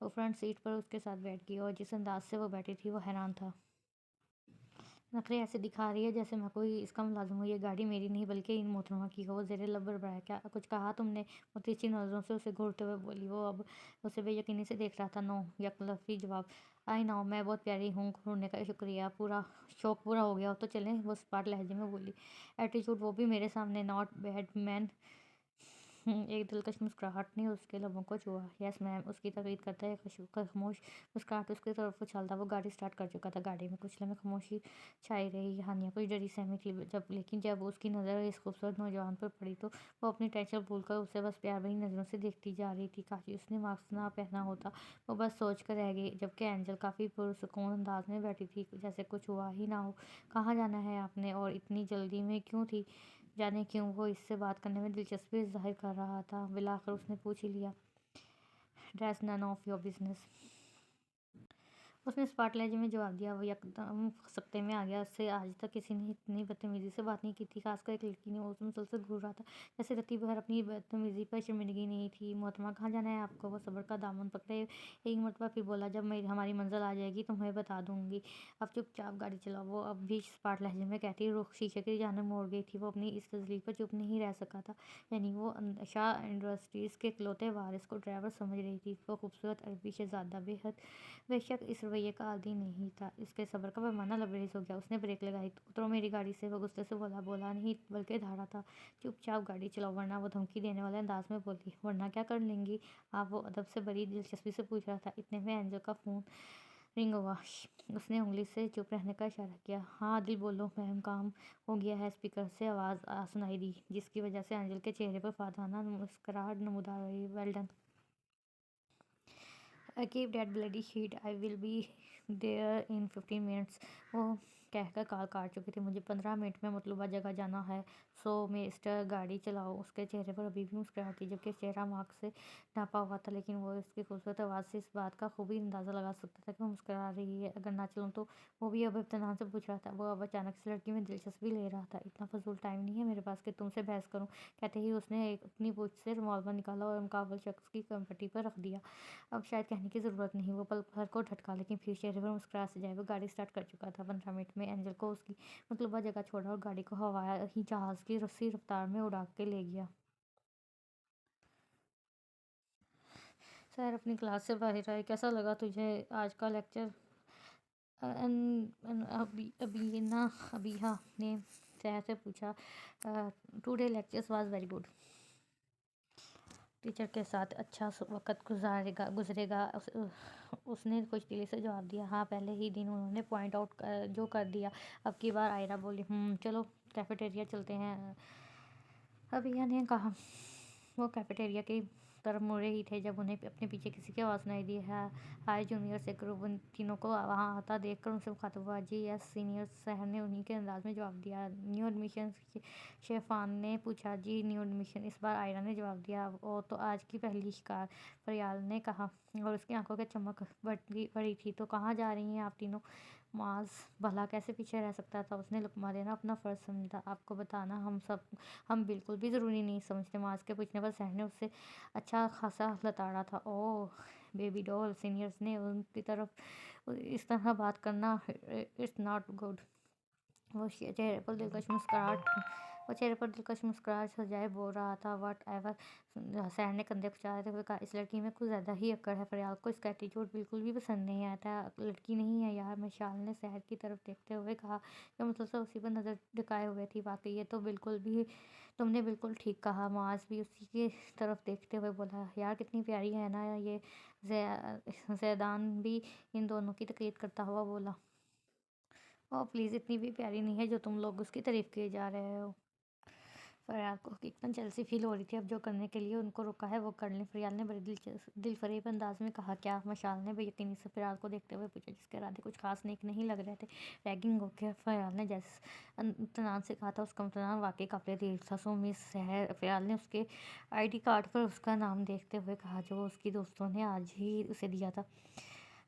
وہ front set پر اس کے ساتھ بیٹھ گئی اور جس انداز سے وہ بیٹھی تھی وہ حیران تھا۔ نخرے ایسے دکھا رہی ہے جیسے میں کوئی اس کا ملازم ہوں، یہ گاڑی میری نہیں بلکہ ان محترمہ کی ہے۔ وہ زیر لب بڑبڑایا، کیا کچھ کہا تم نے؟ وہ تیرچی نظروں سے اسے گھورتے ہوئے بولی۔ وہ اب اسے بے یقینی سے دیکھ رہا تھا۔ نو، یک لفظی جواب۔ آئی نو، میں بہت پیاری ہوں۔ گھورنے کا شکریہ، پورا شوق پورا ہو گیا تو چلیں، وہ سپاٹ لہجے میں بولی۔ ایٹیٹیوڈ وہ بھی میرے سامنے، ناٹ بیڈ مین۔ ایک دلکش مسکراہٹ نے اس کے لبوں کو چھوا۔ یس میم، اس کی تقلید کرتا ہے خاموش مسکراہٹ اس کی طرف اچھالتا۔ وہ گاڑی سٹارٹ کر چکا تھا۔ گاڑی میں کچھ لمحے خاموشی چھائی رہی۔ ہانیہ کچھ ڈری سہمی تھی، لیکن جب اس کی نظر اس خوبصورت نوجوان پر پڑی تو وہ اپنی ٹینشن بھول کر اسے بس پیار بھری نظروں سے دیکھتی جا رہی تھی۔ کاش اس نے ماسک نہ پہنا ہوتا، وہ بس سوچ کر رہ گئی، جبکہ اینجل کافی پرسکون انداز میں بیٹھی تھی، جیسے کچھ ہوا ہی نہ ہو۔ کہاں جانا ہے آپ نے، اور اتنی جلدی میں کیوں تھی؟ جانے کیوں، وہ اس سے بات کرنے میں دلچسپی ظاہر کر رہا تھا۔ بالآخر اس نے پوچھ ہی لیا۔ Dates none of your business, اس نے اسپاٹ لہجے میں جواب دیا۔ وہ یکدم سکتے میں آ گیا۔ اس سے آج تک کسی نے اتنی بدتمیزی سے بات نہیں کی تھی، خاص کر ایک لڑکی نے۔ وہ مسلسل گھور رہا تھا، جیسے رتی بھر اپنی بدتمیزی پر شرمندگی نہیں تھی۔ محترمہ، کہاں جانا ہے آپ کو؟ وہ صبر کا دامن پکڑے ایک مرتبہ پھر بولا۔ جب ہماری منزل آ جائے گی تمہیں بتا دوں گی، اب چپ چاپ گاڑی چلاؤ۔ وہ اب بھی اسپاٹ لہجے میں کہتی رخ شیشے کی جانب موڑ گئی تھی۔ وہ اپنی اس تجلیل پر چپ نہیں رہ سکا تھا، یعنی وہ شاہ انڈسٹریز کے اکلوتے وارث کو ڈرائیور سمجھ رہی تھی۔ وہ خوبصورت عربی شہزادہ بے شک اس رویے کا عادی نہیں تھا۔ اس کے صبر کا پیمانہ لبریز ہو گیا۔ اس نے بریک لگائی۔ اترو میری گاڑی سے، وہ غصے سے بولا نہیں بلکہ دھاڑا تھا۔ چپ چاپ گاڑی چلاؤ ورنہ، وہ دھمکی دینے والے انداز میں بولی۔ ورنہ کیا کر لیں گی آپ؟ وہ ادب سے بڑی دلچسپی سے پوچھ رہا تھا۔ اتنے میں اینجل کا فون رنگ ہوا۔ اس نے انگلی سے چپ رہنے کا اشارہ کیا۔ ہاں عادل بولو میم، کام ہو گیا ہے۔ اسپیکر سے آواز سنائی دی، جس کی وجہ سے اینجل کے چہرے پر فاتحانہ مسکراہٹ نمودار ہوئی۔ Well done, keep that bloody sheet, I will be there in 15 minutes. وہ کہہ کر کال کاٹ چکی تھی۔ مجھے 15 منٹ میں مطلوبہ جگہ جانا ہے، سو مسٹر گاڑی چلاؤ۔ اس کے چہرے پر ابھی بھی مسکراہٹ تھی، جبکہ چہرہ ماسک سے ڈھانپا ہوا تھا، لیکن وہ اس کی خوبصورت آواز سے اس بات کا خوبی اندازہ لگا سکتا تھا کہ وہ مسکرا رہی ہے۔ اگر نہ چلوں تو؟ وہ بھی اب اطمینان سے پوچھ رہا تھا۔ وہ اب اچانک اس لڑکی میں دلچسپی لے رہا تھا۔ اتنا فضول ٹائم نہیں ہے میرے پاس کہ تم سے بحث کروں، کہتے ہی اس نے اپنی پوچھ سے ریوالور نکالا اور مقابل شخص کی پٹی پر رکھ دیا۔ اب شاید کہنے کی ضرورت نہیں، وہ پل بھر کو جھٹکا، لیکن پھر چہرے پر مسکراہٹ سجائی۔ وہ گاڑی سٹارٹ کر چکا تھا۔ 15 منٹ میں اینجل کو اس کی مطلوبہ جگہ چھوڑا اور گاڑی کو ہوائی جہاز کی رسی رفتار میں اڑا کے لے گیا۔ سحر اپنی کلاس سے باہر آئی۔ کیسا لگا تجھے آج کا لیکچر؟ ابیحہ نے سحر سے پوچھا۔ Today lecture was very good, teacher کے ساتھ اچھا وقت گزرے گا، اس نے کچھ دلی سے جواب دیا۔ ہاں، پہلے ہی دن انہوں نے پوائنٹ آؤٹ جو کر دیا۔ اب کی بار آئرہ بولی۔ چلو کیفیٹیریا چلتے ہیں، ابیحہ نے کہا۔ وہ کیفیٹیریا کی طرف مڑ رہے ہی تھے جب انہیں اپنے پیچھے کسی کی آواز سنائی دی۔ ہائی جونیئر سے گروپ ان تینوں کو وہاں آتا دیکھ کر ان سے مخاطب ہوا۔ جی یس سینئرز، سحر نے انہی کے انداز میں جواب دیا۔ نیو ایڈمیشن، شیفان نے پوچھا۔ جی نیو ایڈمیشن، اس بار آئرہ نے جواب دیا۔ وہ تو آج کی پہلی شکار، فریال نے کہا، اور اس کی آنکھوں کی چمک بڑھی تھی۔ تو کہاں جا رہی ہیں آپ تینوں؟ معاذ بھلا کیسے پیچھے رہ سکتا تھا؟ اس نے لقمہ لینا اپنا فرض سمجھا۔ آپ کو بتانا ہم بالکل بھی ضروری نہیں سمجھتے۔ معاذ کے پوچھنے پر سحر نے اسے اچھا خاصا لتاڑا تھا۔ اوہ بیبی ڈول، سینئرز نے ان کی طرف اس طرح بات کرنا اٹس ناٹ گڈ۔ وہ چہرے پر دلکش مسکراہٹ سجائے بول رہا تھا۔ واٹ ایور، سحر نے کندھے کھچاتے ہوئے کہا۔ اس لڑکی میں کچھ زیادہ ہی اکڑ ہے، فریال کو اس کا ایٹیٹیوڈ بالکل بھی پسند نہیں آتا۔ لڑکی نہیں ہے یار، مشال نے سحر کی طرف دیکھتے ہوئے کہا، جو مسلسل اسی پر نظر ٹکائے ہوئے تھی۔ واقعی یہ تو تم نے بالکل ٹھیک کہا۔ معاذ بھی اسی کی طرف دیکھتے ہوئے بولا۔ یار کتنی پیاری ہے نا یہ، زیدان بھی ان دونوں کی تقلید کرتا ہوا بولا۔ اوہ پلیز، اتنی بھی پیاری نہیں ہے جو تم لوگ اس کی تعریف کیے جا رہے ہو۔ فریال کو حقیقتاً جیلسی فیل ہو رہی تھی۔ اب جو کرنے کے لیے ان کو روکا ہے وہ کر لیں، فریال نے بڑے دل فریب انداز میں کہا۔ کیا؟ مشال نے بے یقینی سے فریال کو دیکھتے ہوئے پوچھا، جس کے ارادے کچھ خاص نیک نہیں لگ رہے تھے۔ ریگنگ ہو گیا، فریال نے جس اطمینان سے کہا تھا اس کا اطمینان واقعی قابل تعریف تھا۔ سو مس سحر، فریال نے اس کے ID کارڈ پر اس کا نام دیکھتے ہوئے کہا، جو اس کی دوستوں نے آج ہی اسے دیا تھا۔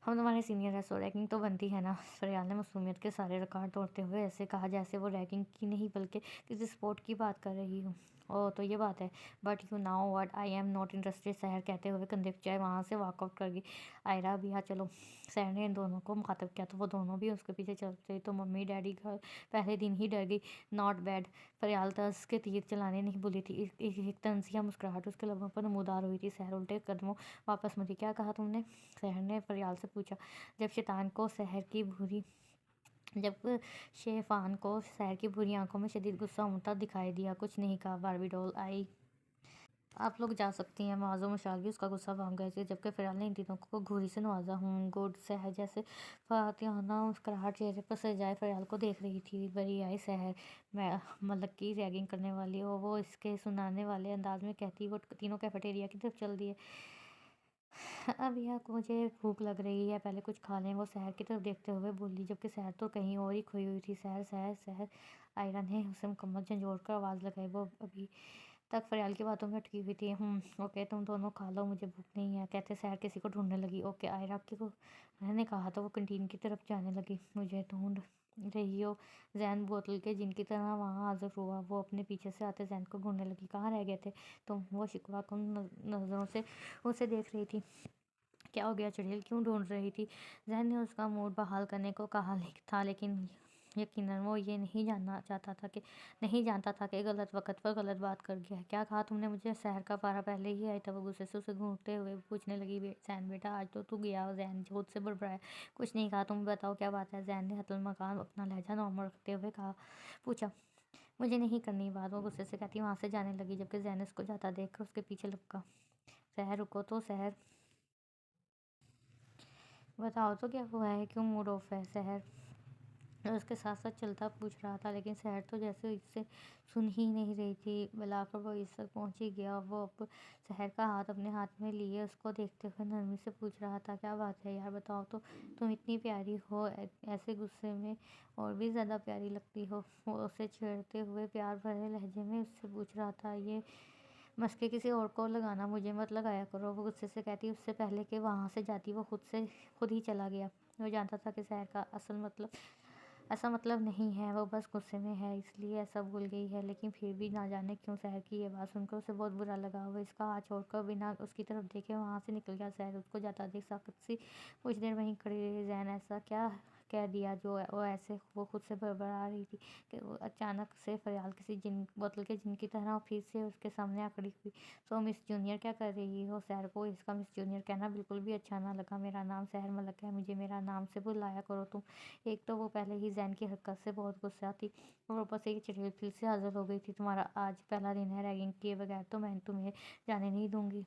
ہم تمہارے سینئر ہیں، سو ریگنگ تو بنتی ہے نا؟ فریال نے معصومیت کے سارے ریکارڈ توڑتے ہوئے ایسے کہا جیسے وہ ریگنگ کی نہیں بلکہ کسی سپورٹ کی بات کر رہی ہو۔ او تو یہ بات ہے، but you know what I am not interested, Sehar کہتے ہوئے کندھے چائے وہاں سے واک آؤٹ کر گئی۔ آئرا بھی چلو۔ سحر نے ان دونوں کو مخاطب کیا تو وہ دونوں بھی اس کے پیچھے چلتے تو ممی ڈیڈی گھر پہلے دن ہی ڈر گئی۔ Not bad. فریال طرز کے تیر چلانے نہیں بھولی تھی۔ ایک طنزیہ مسکراہٹ اس کے لبوں پر نمودار ہوئی تھی۔ سحر الٹے قدموں واپس مڑی۔ کیا کہا تم نے؟ سحر نے فریال سے پوچھا۔ جب شیفان کو سحر کی بھوری آنکھوں میں شدید غصہ امڑتا دکھائی دیا۔ کچھ نہیں کہا باربی ڈول آئی۔ آپ لوگ جا سکتی ہیں۔ معاذ و مشال بھی اس کا غصہ بھاگ گئے تھے جبکہ فریال نے ان تینوں کو گھوری سے نوازا۔ گڈ۔ سحر جیسے فاتحانہ مسکراہٹ چہرے پر سجائے فریال کو دیکھ رہی تھی۔ بری آئی سحر، ملک کی ریگنگ کرنے والی ہو، وہ اس کے سنانے والے انداز میں کہتی۔ وہ تینوں کیفیٹیریا کی طرف چل دیے۔ اب مجھے بھوک لگ رہی ہے، پہلے کچھ کھا لیں، وہ سحر کی طرف دیکھتے ہوئے بولی جبکہ سحر تو کہیں اور ہی کھوئی ہوئی تھی۔ سحر سحر سحر، آئرا نے اسے مکمل جھنجھوڑ کر آواز لگائی۔ وہ ابھی تک فریال کی باتوں میں اٹکی ہوئی تھی۔ اوکے تم دونوں کھا لو، مجھے بھوک نہیں ہے، کہتے سحر کسی کو ڈھونڈنے لگی۔ اوکے آئرا کو نے کہا تو وہ کینٹین کی طرف جانے لگی۔ مجھے ڈھونڈ رہی ہو؟ زین بوتل کے جن کی طرح وہاں حاضر ہوا۔ وہ اپنے پیچھے سے آتے زین کو ڈھونڈنے لگی۔ کہاں رہ گئے تھے تم؟ وہ شکوہ کن نظروں سے اسے دیکھ رہی تھی۔ کیا ہو گیا چڑیل، کیوں ڈھونڈ رہی تھی؟ زین نے اس کا موڈ بحال کرنے کو کہا تھا لیکن یقیناً وہ یہ نہیں جانتا تھا کہ غلط وقت پر غلط بات کر گیا ہے۔ کیا کہا تم نے مجھے؟ سحر کا پارا پہلے ہی آئی تھا۔ وہ غصے سے اسے گھونٹتے ہوئے پوچھنے لگی۔ زین بیٹا آج تو گیا۔ زین خود سے بڑبڑایا۔ کچھ نہیں کہا۔ تم بتاؤ کیا بات ہے؟ زین نے حتمی مکان اپنا لہجہ نارمل رکھتے ہوئے پوچھا۔ مجھے نہیں کرنی بات، وہ غصے سے کہتی وہاں سے جانے لگی جبکہ زین نے اس کو جاتا دیکھ کر اس کے پیچھے لپکا۔ سحر رکو تو۔ سحر بتاؤ تو کیا ہوا ہے، کیوں موڈ آف ہے؟ سحر اس کے ساتھ ساتھ چلتا پوچھ رہا تھا لیکن سحر تو جیسے اس سے سن ہی نہیں رہی تھی۔ بلاکر وہ اس تک پہنچ ہی گیا۔ وہ اب سحر کا ہاتھ اپنے ہاتھ میں لیے اس کو دیکھتے ہوئے نرمی سے پوچھ رہا تھا۔ کیا بات ہے یار، بتاؤ تو، تم اتنی پیاری ہو، ایسے غصے میں اور بھی زیادہ پیاری لگتی ہو۔ وہ اسے چھیڑتے ہوئے پیار بھرے لہجے میں اس سے پوچھ رہا تھا۔ یہ مسئلے کسی اور کو لگانا، مجھے مت لگایا کرو، وہ غصے سے کہتی۔ اس سے پہلے کہ وہاں سے جاتی وہ خود ہی چلا گیا۔ وہ جانتا تھا کہ سحر کا ایسا مطلب نہیں ہے، وہ بس غصے میں ہے اس لیے ایسا بھول گئی ہے، لیکن پھر بھی نہ جانے کیوں سحر کی یہ بات سن کر اسے بہت برا لگا۔ وہ اس کا ہاتھ چھوڑ کر بنا اس کی طرف دیکھے وہاں سے نکل گیا۔ سحر اس کو جاتا دیکھ ساکت سی کچھ دیر وہیں کھڑی رہی۔ زین ایسا کیا کہہ دیا جو وہ خود سے بڑبڑا رہی تھی کہ وہ اچانک سے فریال کسی بوتل کے جن کی طرح پھر سے اس کے سامنے آ کھڑی ہوئی۔ سو مس جونیئر کیا کر رہی ہو؟ سحر کو اس کا مس جونیئر کہنا بالکل بھی اچھا نہ لگا۔ میرا نام سحر ملک ہے، مجھے میرا نام سے بلایا کرو تم۔ ایک تو وہ پہلے ہی زین کی حرکت سے بہت غصہ تھی اور اوپر سے یہ چڑیل پھر سے حاضر ہو گئی تھی۔ تمہارا آج پہلا دن ہے، ریگنگ کیے بغیر تو میں تمہیں جانے نہیں دوں گی۔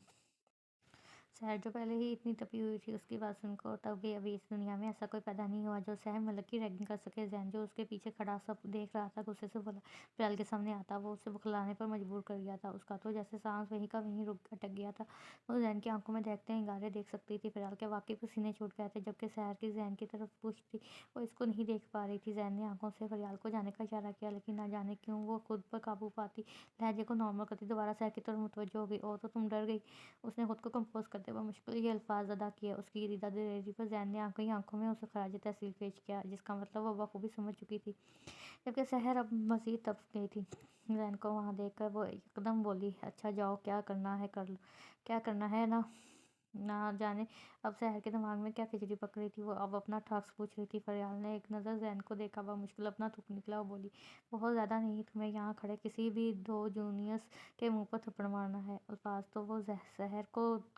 سحر جو پہلے ہی اتنی تپی ہوئی تھی اس کی بات سن کر تب بھی ابھی اس دنیا میں ایسا کوئی پیدا نہیں ہوا جو سحر ملک کی ریگنگ کر سکے۔ زین جو اس کے پیچھے کھڑا سب دیکھ رہا تھا غصے سے بولا۔ فریال کے سامنے آتا وہ اسے بخلانے پر مجبور کر گیا تھا۔ اس کا تو جیسے سانس وہیں کا وہیں اٹک گیا تھا۔ وہ زین کی آنکھوں میں دہکتے انگارے دیکھ سکتی تھی۔ فریال کے واقعی پسینے چھوٹ گئے تھے جبکہ سحر کی زین کی طرف پوچھ تھی، وہ اس کو نہیں دیکھ پا رہی تھی۔ زین نے آنکھوں سے فریال کو جانے کا اشارہ کیا لیکن نہ جانے کیوں وہ خود پر قابو پاتی لہجے کو نارمل کرتی دوبارہ سحر کی طرف متوجہ ہو گئی۔ او تو تم ڈر گئی؟ اس نے خود کو کمپوز کرتے ہوئے مشکل یہ الفاظ ادا کیے۔ اس کی دلیری پر زین نے کئی آنکھوں میں اسے خراج تحسین پیش کیا جس کا مطلب وہ بخوبی سمجھ چکی تھی جبکہ سحر اب مزید تپ گئی تھی۔ زین کو وہاں دیکھ کر وہ یکدم بولی۔ اچھا جاؤ، کیا کرنا ہے کر لو، کیا کرنا ہے نہ جانے اب سحر کے دماغ میں کیا کھچڑی پک رہی تھی۔ وہ اب اپنا ٹاسک پوچھ رہی تھی۔ فریال نے ایک نظر زین کو دیکھا، بمشکل اپنا تھوک نکلا اور بولی، بہت زیادہ نہیں، تمہیں یہاں کھڑے کسی بھی دو جونیئرز کے منہ پر تھپڑ مارنا ہے۔ الفاظ تو وہ سحر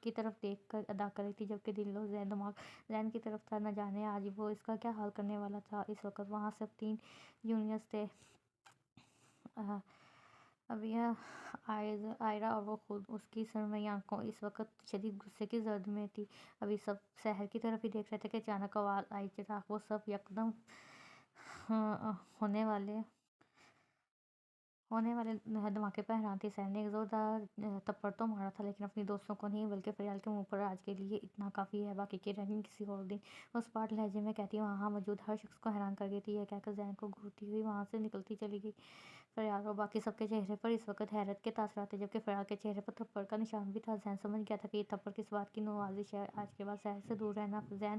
کی طرف دیکھ کر ادا کر رہی تھی جبکہ دل و دماغ زین کی طرف تھا۔ نہ جانے آج وہ اس کا کیا حال کرنے والا تھا۔ اس وقت وہاں صرف 3 جونیئرز تھے، ابیا، آئرا اور وہ خود۔ اس کی سرمئی آنکھوں اس وقت شدید غصے کی زرد میں تھی۔ ابھی سب سحر کی طرف ہی دیکھ رہے تھے کہ اچانک آواز آئی چراغ۔ وہ سب یکدم ہونے والے دھماکے پر حیران تھی۔ سحر نے ایک زوردار تھپڑ تو مارا تھا لیکن اپنی دوستوں کو نہیں بلکہ فریال کے منہ پر۔ آج کے لیے اتنا کافی ہے، باقی کی ریگنگ کسی اور دن، وہ سپاٹ لہجے میں کہتی وہاں موجود ہر شخص کو حیران کر گئی تھی۔ یہ کہہ کر زین کو گھورتی ہوئی وہاں سے نکلتی چلی گئی۔ فریال اور باقی سب کے چہرے پر اس وقت حیرت کے تاثرات تھے جبکہ فریال کے چہرے پر تھپڑ کا نشان بھی تھا۔ زین سمجھ گیا تھا کہ یہ تھپڑ کس بات کی نوازش ہے، آج کے بعد سحر سے دور رہنا۔ زین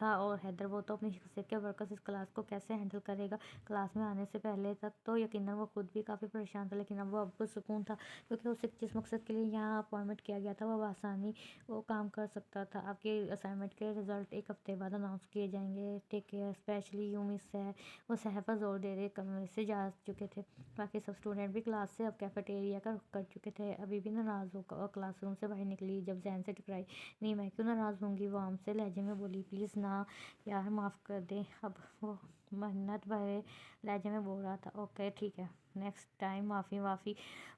تھا اور حیدر وہ تو اپنی شخصیت کے برعکس اس کلاس کو کیسے ہینڈل کرے گا۔ کلاس میں آنے سے پہلے تک تو یقیناً وہ خود بھی کافی پریشان تھا، لیکن اب وہ پرسکون تھا کیونکہ اسے جس مقصد کے لیے یہاں اپائنٹمنٹ کیا گیا تھا وہ بآسانی وہ کام کر سکتا تھا۔ آپ کے اسائنمنٹ کے رزلٹ ایک ہفتے بعد اناؤنس کیے جائیں گے۔ ٹیک کیئر اسپیشلی یو مس سحر۔ وہ سحر پر زور دے رہے کمرے سے جا چکے تھے۔ باقی سب اسٹوڈنٹ بھی کلاس سے اب کیفیٹیریا کا رخ کر چکے تھے۔ ابھی بھی ناراض ہو کر کلاس روم سے باہر نکلی جب زین سے ٹکرائی۔ نہیں میں کیوں ناراض ہوں گی، وہ عام سے لہجے میں بولی۔ پلیز نا یار معاف کر دیں۔ اب وہ منت بھرے لہجے میں بول رہا تھا۔ اوکے ٹھیک ہے، نیکسٹ ٹائم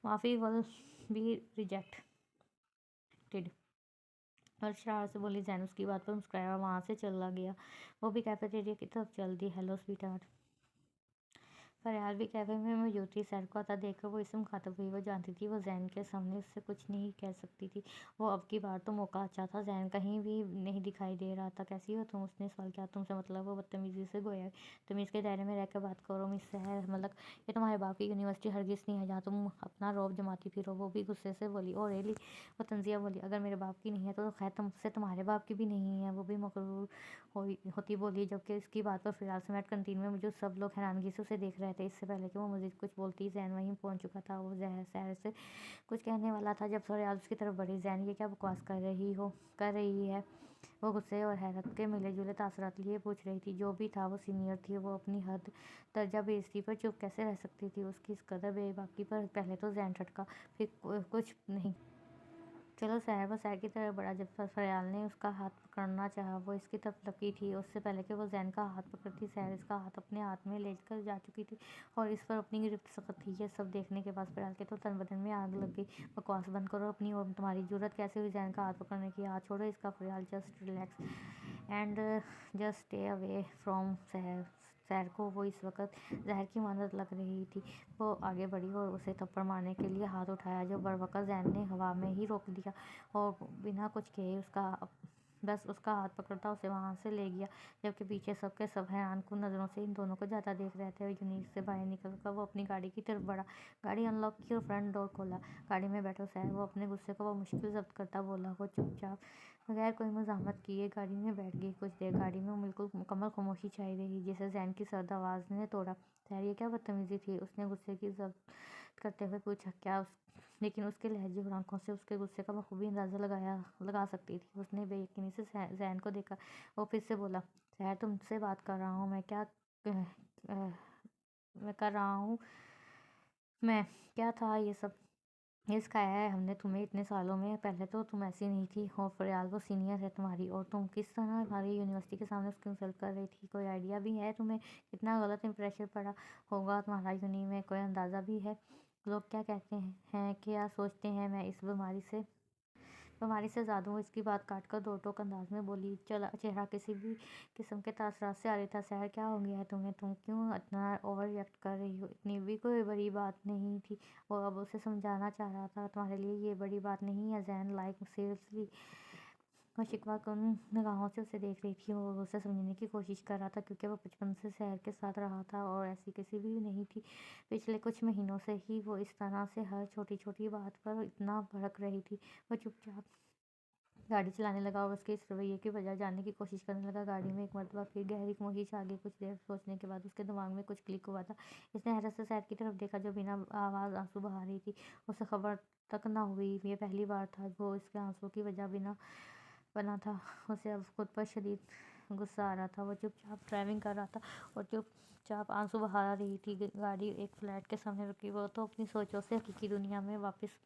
معافی ول بی ریجیکٹڈ۔ اور شرارت سے بولی زین۔ اس کی بات پر مسکرایا اور وہاں سے چلا گیا۔ وہ بھی کیفیٹیریا کی طرف چل دی۔ Hello sweetheart. فریال بھی کیفے میں موجود تھی۔ سحر کو آتا دیکھ کر وہ اس سے مخاطب ہوئی۔ وہ جانتی تھی وہ زین کے سامنے اس سے کچھ نہیں کہہ سکتی تھی۔ وہ اب کی بار تو موقع اچھا تھا۔ زین کہیں بھی نہیں دکھائی دے رہا تھا۔ کیسی ہو تم، اس نے سوال کیا۔ تم سے مطلب؟ وہ بدتمیزی سے گویا تمیز کے دائرے میں رہ کر بات کرو مس سحر، ملک یہ تمہارے باپ کی یونیورسٹی ہرگز نہیں ہے جہاں تم اپنا رعب جماتی پھرو۔ وہ بھی غصے سے بولی۔ اوہ ریئلی؟ وہ طنزیہ بولی۔ اگر میرے باپ کی نہیں ہے تو خیر تم سے تمہارے باپ کی بھی نہیں ہے۔ وہ بھی مغرور ہوتی بولی، جبکہ اس کی بات پر فریال سمیت کینٹین میں موجود سب لوگ حیرانگی سے اسے دیکھ رہے تھے۔ اس سے پہلے کہ وہ مزید کچھ بولتی زین وہیں پہنچ چکا تھا۔ وہ سحر سے کچھ کہنے والا تھا جب فریال اس کی طرف بڑھی۔ زین یہ کیا بکواس کر رہی ہے؟ وہ غصے اور حیرت کے ملے جلے تاثرات لیے پوچھ رہی تھی۔ جو بھی تھا وہ سینئر تھی، وہ اپنی حد درجہ بے عزتی پر چپ کیسے رہ سکتی تھی؟ اس کی اس قدر بے باکی پر پہلے تو زین ٹھٹکا، پھر کچھ نہیں۔ چلو سحر۔ وہ سحر کی طرف بڑھا جب فریال نے اس کا ہاتھ پکڑنا چاہا۔ وہ اس کی طرف لپکی تھی۔ اس سے پہلے کہ وہ زین کا ہاتھ پکڑتی سحر اس کا ہاتھ اپنے ہاتھ میں لے کر جا چکی تھی اور اس پر اپنی گرفت سخت تھی۔ یہ سب دیکھنے کے بعد فریال کے تو تن بدن میں آگ لگ گئی۔ بکواس بند کرو اپنی، اور تمہاری جرأت کیسے ہوئی زین کا ہاتھ پکڑنے کی؟ ہاتھ چھوڑو اس کا۔ Faryal just relax and just stay away from Sehar. Sehar کو وہ اس وقت زہر کی مانند لگ رہی تھی۔ وہ آگے بڑھی اور اسے تھپڑ مارنے کے لیے ہاتھ اٹھایا جو بروقت زین نے ہوا میں ہی روک دیا اور بنا کچھ کہے بس اس کا ہاتھ پکڑتا اسے وہاں سے لے گیا، جبکہ پیچھے سب کے سب حیران کن نظروں سے ان دونوں کو جاتا دیکھ رہے تھے۔ یونیک سے باہر نکل کر وہ اپنی گاڑی کی طرف بڑھا۔ گاڑی انلاک کی اور فرنٹ ڈور کھولا۔ گاڑی میں بیٹھو سحر۔ وہ اپنے غصے کو بمشکل ضبط کرتا بولا۔ وہ چپ چاپ بغیر کوئی مزاحمت کیے گاڑی میں بیٹھ گئی۔ کچھ دیر گاڑی میں مکمل خاموشی چھائی رہی جسے زین کی سرد آواز نے توڑا۔ سحر یہ کیا بدتمیزی تھی؟ اس نے غصے کی ضبط کرتے ہوئے پوچھا، لیکن اس کے لہجے اور آنکھوں سے اس کے غصے کا بخوبی اندازہ لگا سکتی تھی۔ اس نے بے یقینی سے زین کو دیکھا۔ وہ پھر سے بولا۔ سحر تم سے بات کر رہا ہوں میں کیا تھا یہ سب؟ یہ سکھایا ہے ہم نے تمہیں اتنے سالوں میں، پہلے تو تم ایسی نہیں تھی۔ اور فریال وہ سینئر ہے تمہاری، اور تم کس طرح ہماری یونیورسٹی کے سامنے اس کی انسلٹ کر رہی تھی؟ کوئی آئیڈیا بھی ہے تمہیں کتنا غلط امپریشن پڑا ہوگا تمہارا یونی میں؟ کوئی اندازہ بھی ہے لوگ کیا کہتے ہیں، کیا سوچتے ہیں؟ میں اس بیماری سے آزاد ہوں۔ اس کی بات کاٹ کر دو ٹوک انداز میں بولی۔ چہرہ کسی بھی قسم کے تاثرات سے عاری تھا۔ سحر کیا ہو گیا ہے تمہیں؟ تم کیوں اتنا اوور ریئیکٹ کر رہی ہو؟ اتنی بھی کوئی بڑی بات نہیں تھی۔ وہ اب اسے سمجھانا چاہ رہا تھا۔ تمہارے لیے یہ بڑی بات نہیں ہے زین، لائک سیریسلی؟ وہ شکوہ کن نگاہوں سے اسے دیکھ رہی تھی۔ وہ اسے سمجھنے کی کوشش کر رہا تھا کیونکہ وہ بچپن سے سحر کے ساتھ رہا تھا اور ایسی کسی بھی نہیں تھی۔ پچھلے کچھ مہینوں سے ہی وہ اس طرح سے ہر چھوٹی چھوٹی بات پر اتنا بھڑک رہی تھی۔ وہ چپ چاپ گاڑی چلانے لگا اور اس کے اس رویے کی وجہ جاننے کی کوشش کرنے لگا۔ گاڑی میں ایک مرتبہ پھر گہری خاموشی چھا گئی۔ کچھ دیر سوچنے کے بعد اس کے دماغ میں کچھ کلک ہوا تھا۔ اس نے حیرت سے سحر کی طرف دیکھا جو بنا آواز آنسو بہا رہی تھی۔ اسے خبر تک نہ ہوئی۔ یہ پہلی بار تھا وہ اس کے آنسوؤں کی وجہ بنا تھا۔ اسے اب خود پر شدید غصہ آ رہا تھا۔ وہ چپ چاپ ڈرائیونگ کر رہا تھا اور چپ چاپ آنسو بہا رہی تھی۔ گاڑی ایک فلیٹ کے سامنے رکی۔ وہ تو اپنی سوچوں سے حقیقی دنیا میں واپس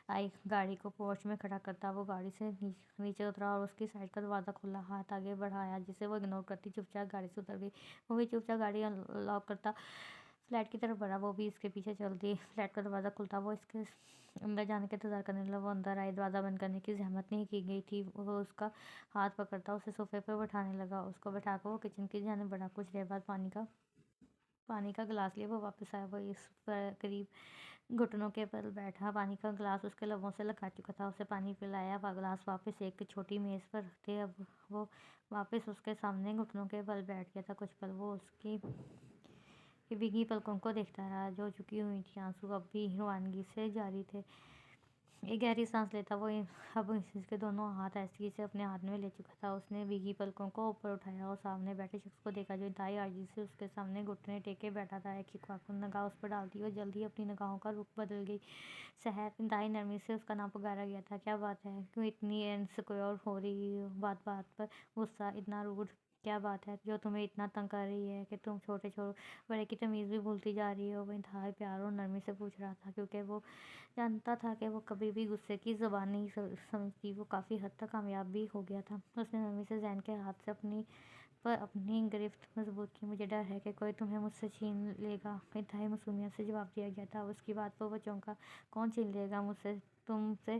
آئی۔ گاڑی کو پورچ میں کھڑا کرتا وہ گاڑی سے نیچے اترا اور اس کی سائیڈ کا دروازہ کھولا۔ ہاتھ آگے بڑھایا جسے وہ اگنور کرتی چپ چاپ گاڑی سے اتر گئی۔ وہ بھی چپ چاپ گاڑی لاک کرتا فلیٹ کی طرف بڑھا۔ وہ بھی اس کے پیچھے چل دی۔ فلیٹ کا دروازہ کھلتا وہ اس کے اندر جانے کا انتظار کرنے لگا۔ وہ اندر آئی۔ دروازہ بند کرنے کی زحمت نہیں کی گئی تھی۔ وہ اس کا ہاتھ پکڑتا اسے صوفے پر بٹھانے لگا۔ اس کو بٹھا کر وہ کچن کی جانب بڑھا۔ کچھ دیر بعد پانی کا گلاس لیے وہ واپس آیا۔ وہ اس قریب گھٹنوں کے بل بیٹھا۔ پانی کا گلاس اس کے لبوں سے لگا چکا تھا۔ اسے پانی پلایا۔ گلاس واپس ایک چھوٹی میز پر رکھتے اب وہ واپس اس کے سامنے گھٹنوں کے بل بیٹھ گیا تھا۔ کچھ پل وہ اس کی بھیگی پلکوں کو دیکھتا رہا جو جھکی ہوئی تھیں۔ آنسو اب بھی روانگی سے جاری تھے۔ ایک گہری سانس لیتا وہ اب اس کے دونوں ہاتھ ایسے سے اپنے ہاتھ میں لے چکا تھا۔ اس نے بھیگی پلکوں کو اوپر اٹھایا اور سامنے بیٹھے شخص کو دیکھا جو انتہائی عاجزی سے اس کے سامنے گھٹنے ٹیکے بیٹھا تھا۔ ایک شفاف نگاہ اس پر ڈالتی ہوئے جلد ہی اپنی نگاہوں کا رخ بدل گئی۔ سحر انتہائی نرمی سے اس کا نام پکارا گیا تھا۔ کیا بات ہے؟ کیوں اتنی انسیکیور ہو رہی ہو؟ بات بات پر غصہ، اتنا روڈ؟ کیا بات ہے جو تمہیں اتنا تنگ کر رہی ہے کہ تم چھوٹے بڑے کی تمیز بھی بھولتی جا رہی ہو؟ وہ انتہائی پیار اور نرمی سے پوچھ رہا تھا کیونکہ وہ جانتا تھا کہ وہ کبھی بھی غصے کی زبان نہیں سمجھتی۔ وہ کافی حد تک کامیاب بھی ہو گیا تھا۔ اس نے نرمی سے زین کے ہاتھ سے اپنی گرفت مضبوط کی۔ مجھے ڈر ہے کہ کوئی تمہیں مجھ سے چھین لے گا، انتہائی معصومیت سے جواب دیا گیا تھا۔ اس کی بات پر وہ چونکا۔ کون چھین لے گا مجھ سے تم سے؟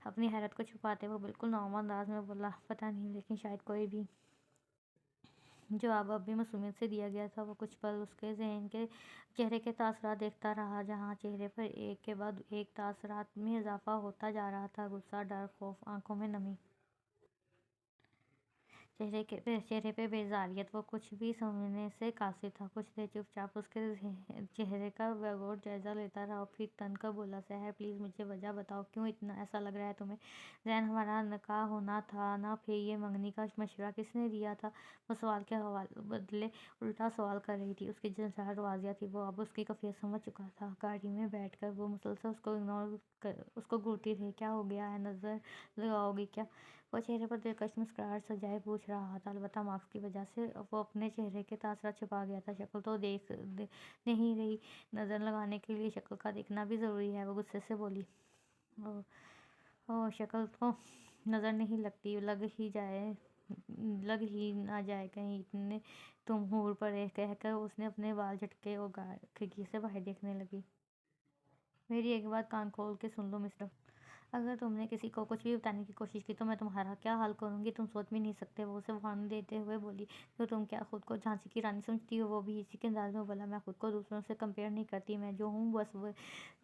اپنی حیرت کو چھپاتے وہ بالکل نارمل انداز میں بولا، پتہ نہیں، لیکن شاید کوئی بھی۔ جواب اب بھی معصومیت سے دیا گیا تھا۔ وہ کچھ پل اس کے ذہن کے چہرے کے تاثرات دیکھتا رہا، جہاں چہرے پر ایک کے بعد ایک تاثرات میں اضافہ ہوتا جا رہا تھا، غصہ، ڈر، خوف، آنکھوں میں نمی، چہرے پہ بیزاریت۔ وہ کچھ بھی سمجھنے سے قاصر تھا۔ کچھ دیر چپ چاپ اس کے چہرے کا بغور جائزہ لیتا رہا اور پھر تن کر بولا، سحر پلیز مجھے وجہ بتاؤ، کیوں اتنا ایسا لگ رہا ہے تمہیں؟ زین، ہمارا نکاح ہونا تھا نا، پھر یہ منگنی کا مشورہ کس نے دیا تھا؟ وہ سوال کے بدلے الٹا سوال کر رہی تھی۔ اس کی جھنجھلاہٹ واضح تھی۔ وہ اب اس کی کیفیت سمجھ چکا تھا۔ گاڑی میں بیٹھ کر وہ مسلسل اس کو گھورتی رہی۔ کیا ہو گیا ہے؟ نظر لگاؤ گی کیا؟ وہ چہرے پر دلکش مسکراہٹ سجائے پوچھ رہا تھا۔ البتہ ماسک کی وجہ سے وہ اپنے چہرے کے تاثرات چھپا گیا تھا۔ شکل تو دیکھ نہیں رہی؟ نظر لگانے کے لیے شکل کا دیکھنا بھی ضروری ہے، وہ غصے سے بولی۔ شکل تو نظر نہیں لگتی، لگ ہی نہ جائے کہیں اتنے تم حور پڑے، کہہ کر اس نے اپنے بال جھٹکے اور کھڑکی سے باہر دیکھنے لگی۔ میری ایک بات کان کھول کے سن لو مسٹر، اگر تم نے کسی کو کچھ بھی بتانے کی کوشش کی تو میں تمہارا کیا حال کروں گی تم سوچ بھی نہیں سکتے۔ وہ اسے وارننگ دیتے ہوئے بولی۔ تو تم کیا خود کو جھانسی کی رانی سمجھتی ہو؟ وہ بھی اسی کے انداز میں بولا۔ میں خود کو دوسروں سے کمپیئر نہیں کرتی، میں جو ہوں بس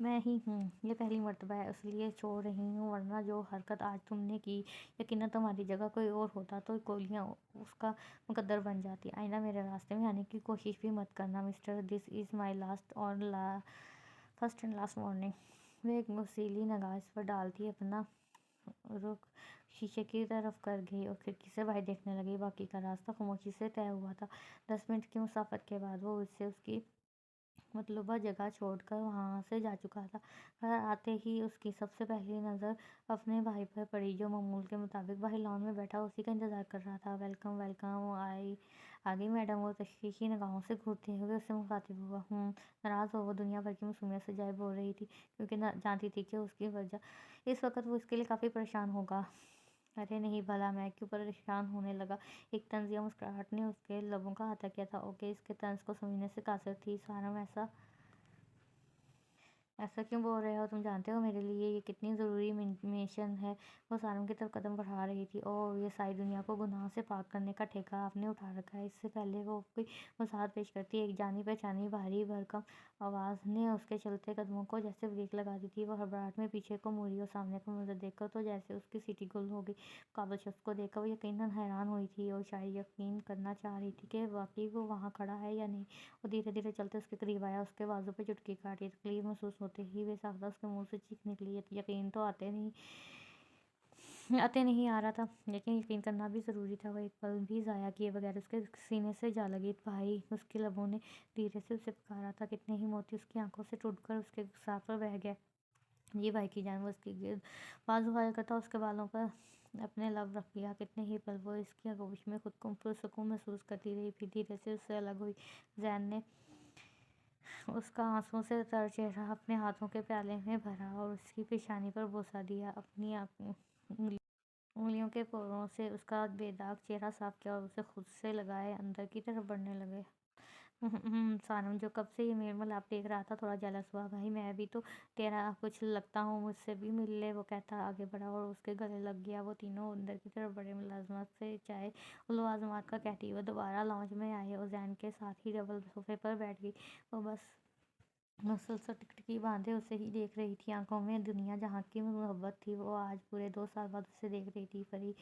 میں ہی ہوں۔ یہ پہلی مرتبہ ہے اس لیے چھوڑ رہی ہوں، ورنہ جو حرکت آج تم نے کی، یقیناً تمہاری جگہ کوئی اور ہوتا تو گولیاں اس کا مقدر بن جاتی۔ آئندہ میرے راستے میں آنے کی کوشش بھی مت کرنا mister, this is my first and last warning. وہ ایک نصیلی نگاہ اس پر ڈالتی اپنا رخ شیشے کی طرف کر گئی اور کھڑکی سے باہر دیکھنے لگی۔ باقی کا راستہ خاموشی سے طے ہوا تھا۔ 10 منٹ کی مسافت کے بعد وہ اس کی مطلوبہ جگہ چھوڑ کر وہاں سے جا چکا تھا۔ گھر آتے ہی اس کی سب سے پہلی نظر اپنے بھائی پر پڑی، جو معمول کے مطابق باہر لان میں بیٹھا اسی کا انتظار کر رہا تھا۔ ویلکم ویلکم، آ گئی میڈم، وہ تشویشی نگاہوں سے گھورتے ہوئے اس سے مخاطب ہوا۔ ناراض ہو؟ وہ دنیا بھر کی معصومیت سے جائب ہو رہی تھی، کیونکہ جانتی تھی کہ اس کی وجہ اس وقت وہ اس کے لیے کافی پریشان ہوگا۔ ارے نہیں بھلا میں کیوں پریشان ہونے لگا؟ ایک طنزیہ مسکراہٹ نے اس کے لبوں کا احاطہ کیا تھا۔ اوکے، اس کے طنز کو سمجھنے سے قاصر تھی۔ سارم، ایسا کیوں بول رہے ہو؟ تم جانتے ہو میرے لیے یہ کتنی ضروری مشن ہے؟ وہ سارم کی طرف قدم بڑھا رہی تھی۔ اوہ، یہ ساری دنیا کو گناہ سے پاک کرنے کا ٹھیکہ آپ نے اٹھا رکھا ہے۔ اس سے پہلے وہ کوئی وضاحت پیش کرتی، ایک جانی پہچانی بھاری بھرکم آواز نے اس کے چلتے قدموں کو جیسے بریک لگا دی تھی۔ وہ ہڑبڑاہٹ میں پیچھے کو مڑی اور سامنے کا منظر دیکھ کر تو جیسے اس کی سیٹی گل ہو گئی۔ مقابل شخص کو دیکھ کر وہ یقیناً حیران ہوئی تھی اور شاید یقین کرنا چاہ رہی تھی کہ واقعی وہ وہاں کھڑا ہے یا نہیں۔ وہ دھیرے دھیرے چلتے اس کے قریب آیا، اس کے بازو پہ چٹکی کاٹی۔ تکلیف محسوس ہوتے ہی بے ساختہ اس کے منہ سے چیخ نکلی۔ یقین تو آتے نہیں آ رہا تھا، لیکن یقین کرنا بھی ضروری تھا۔ وہ ایک پل بھی ضائع کیے بغیر اس کے سینے سے جا لگی۔ بھائی، اس کے لبوں نے دھیرے سے اسے پکارا تھا۔ کتنے ہی موتی اس کی آنکھوں سے ٹوٹ کر اس کے صاف پر بہہ گئے۔ جی بھائی کی جان، وہ اس کی گرد بازو حائل کرتا اس کے بالوں پر اپنے لب رکھ لیا۔ کتنے ہی پل وہ اس کی آغوش میں خود کو پرسکون محسوس کرتی رہی، پھر دھیرے سے اس سے الگ ہوئی۔ زین نے اس کا آنسوؤں سے تر چہرہ اپنے ہاتھوں کے پیالے میں بھرا اور اس کی پیشانی پر بوسہ دیا۔ اپنی انگلیوں کے پوروں سے اس کا بے داغ چہرہ صاف کیا اور اسے خود سے لگائے اندر کی طرف بڑھنے لگے۔ سارم، جو کب سے یہ میل ملاپ دیکھ رہا تھا، تھوڑا جیلس ہوا۔ بھائی، میں بھی تو تیرا کچھ لگتا ہوں، مجھ سے بھی مل لے، وہ کہتا آگے بڑھا اور اس کے گلے لگ گیا۔ وہ تینوں اندر کی طرف بڑھے، ملازمت سے چائے لوازمات کا کہتی ہوئے دوبارہ لاؤنج میں آئے اور زین کے ساتھ ہی ڈبل صوفے پر بیٹھ گئی۔ وہ بس مسلسل ٹکٹکی باندھے اسے ہی دیکھ رہی تھی، آنکھوں میں دنیا جہاں کی محبت تھی وہ آج پورے 2 سال بعد اسے دیکھ رہی تھی۔ پری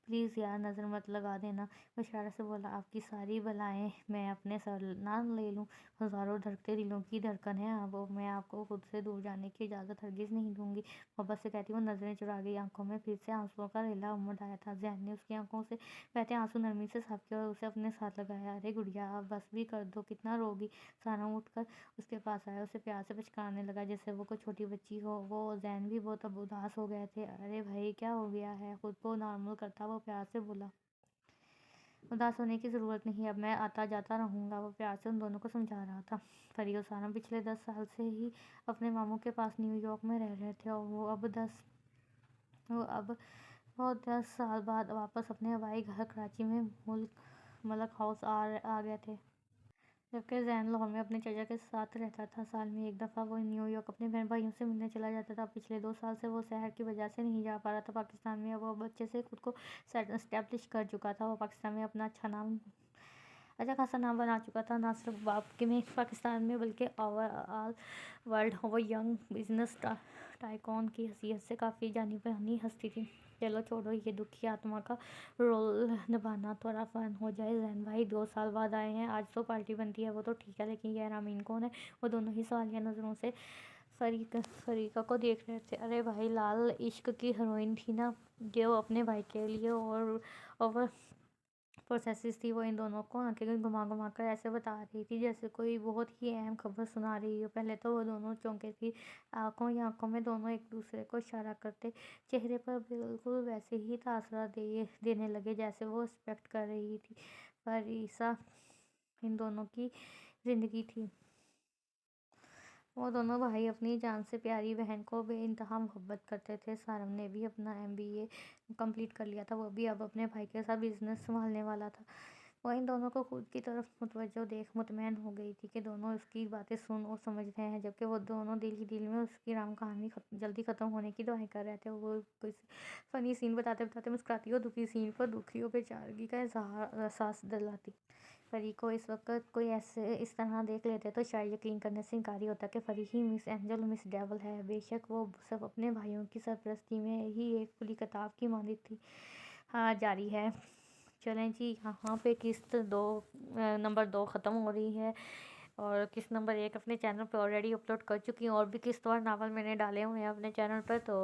پلیز یار نظر مت لگا دینا، وہ اشارے سے بولا۔ آپ کی ساری بلائیں میں اپنے سر نہ لے لوں، ہزاروں دھڑکتے دلوں کی دھڑکن ہے اب، میں آپ کو خود سے دور جانے کی اجازت ہرگز نہیں دوں گی، محبت سے کہتی وہ نظریں چرا گئی، آنکھوں میں پھر سے آنسوؤں کا ریلا امڑ آیا تھا۔ ذہن نے اس کی آنکھوں سے بہتے آنسو نرمی سے صاف کیا اور اسے اپنے ساتھ لگایا۔ ارے گڑیا اب بس بھی کر دو، کتنا روگی؟ سارا اٹھ کر اس کے پاس آیا، اسے پیار سے پچکارنے لگا جیسے وہ کوئی چھوٹی بچی ہو۔ وہ ذہن بھی بہت اب اداس ہو گئے تھے۔ ارے بھائی کیا ہو گیا ہے؟ خود کو نارمل کرتا وہ پیار سے بولا۔ اداس ہونے کی ضرورت نہیں، اب میں آتا جاتا رہوں گا، وہ پیار سے ان دونوں کو سمجھا رہا تھا۔ پری اور سارا پچھلے 10 سال سے ہی اپنے ماموں کے پاس نیو یارک میں رہ رہے تھے اور وہ 10 سال بعد واپس اپنے ہوائی گھر کراچی میں ملک ہاؤس آ گئے تھے، جبکہ ذہن لاہور میں اپنے چچا کے ساتھ رہتا تھا۔ سال میں ایک دفعہ وہ نیو یارک اپنے بہن بھائیوں سے ملنے چلا جاتا تھا۔ پچھلے 2 سال سے وہ شہر کی وجہ سے نہیں جا پا رہا تھا پاکستان میں، اب وہ اچھے سے خود کو اسٹیبلش کر چکا تھا، وہ پاکستان میں اپنا اچھا خاصا نام بنا چکا تھا، نہ صرف باپ میں پاکستان میں بلکہ اوور آل ورلڈ۔ وہ ینگ بزنس ٹائکون کی حیثیت سے کافی جانی پہچانی ہستی تھی۔ چلو چھوڑو، یہ دکھی آتما کا رول نبھانا تھوڑا فن ہو جائے۔ ذہن بھائی 2 سال بعد آئے ہیں، آج تو پارٹی بنتی ہے، وہ تو ٹھیک ہے، لیکن یہ رامین کون ہے؟ وہ دونوں ہی سوالیہ نظروں سے فریقہ کو دیکھ رہے تھے۔ ارے بھائی لال عشق کی ہیروئن تھی نا، جو اپنے بھائی کے لیے اوور پروسیسز تھی، وہ ان دونوں کو آنکھیں گھما گھما کر ایسے بتا رہی تھی جیسے کوئی بہت ہی اہم خبر سنا رہی ہو۔ پہلے تو وہ دونوں چونکے تھی، آنکھوں میں دونوں ایک دوسرے کو اشارہ کرتے، چہرے پر بالکل ویسے ہی تاثرات دینے لگے جیسے وہ ایکسپیکٹ کر رہی تھی۔ فریسا ان دونوں کی زندگی تھی۔ وہ دونوں بھائی اپنی جان سے پیاری بہن کو بے انتہا محبت کرتے تھے۔ سارم نے بھی اپنا MBA کمپلیٹ کر لیا تھا، وہ بھی اب اپنے بھائی کے ساتھ بزنس سنبھالنے والا تھا۔ وہ ان دونوں کو خود کی طرف متوجہ دیکھ مطمئن ہو گئی تھی کہ دونوں اس کی باتیں سن اور سمجھ رہے ہیں، جبکہ وہ دونوں دل ہی دل میں اس کی رام کہانی جلدی ختم ہونے کی دعائیں کر رہے تھے۔ وہ کوئی فنی سین بتاتے بتاتے مسکراتی اور دکھی سین پر دکھی اور بیچارگی کا احساس دلاتی۔ فری کو اس وقت کوئی اس طرح دیکھ لیتے تو شاید یقین کرنے سے انکار ہی ہوتا کہ فری ہی مس اینجل اور مس ڈیول ہے۔ بے شک وہ سب اپنے بھائیوں کی سرپرستی میں ہی ایک کھلی کتاب کی مانند تھی۔ ہاں جاری ہے۔ چلیں جی، یہاں پہ قسط نمبر 2 ختم ہو رہی ہے اور قسط نمبر 1 اپنے چینل پہ آلریڈی اپلوڈ کر چکی ہوں، اور بھی قسط اور ناول میں نے ڈالے ہوئے ہیں اپنے چینل پر، تو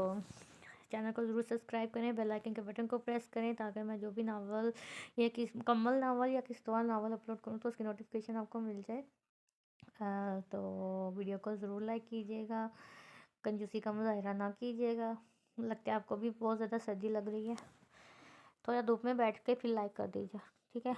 چینل کو ضرور سبسکرائب کریں، بیل آئکن کے بٹن کو پریس کریں تاکہ میں جو بھی ناول یا مکمل ناول یا قسط وار ناول اپلوڈ کروں تو اس کی نوٹیفیکیشن آپ کو مل جائے۔ تو ویڈیو کو ضرور لائک کیجیے گا، کنجوسی کا مظاہرہ نہ کیجیے گا۔ لگتا ہے آپ کو بھی بہت زیادہ سردی لگ رہی ہے، تھوڑا دھوپ میں بیٹھ کے پھر لائک کر دیجیے، ٹھیک ہے۔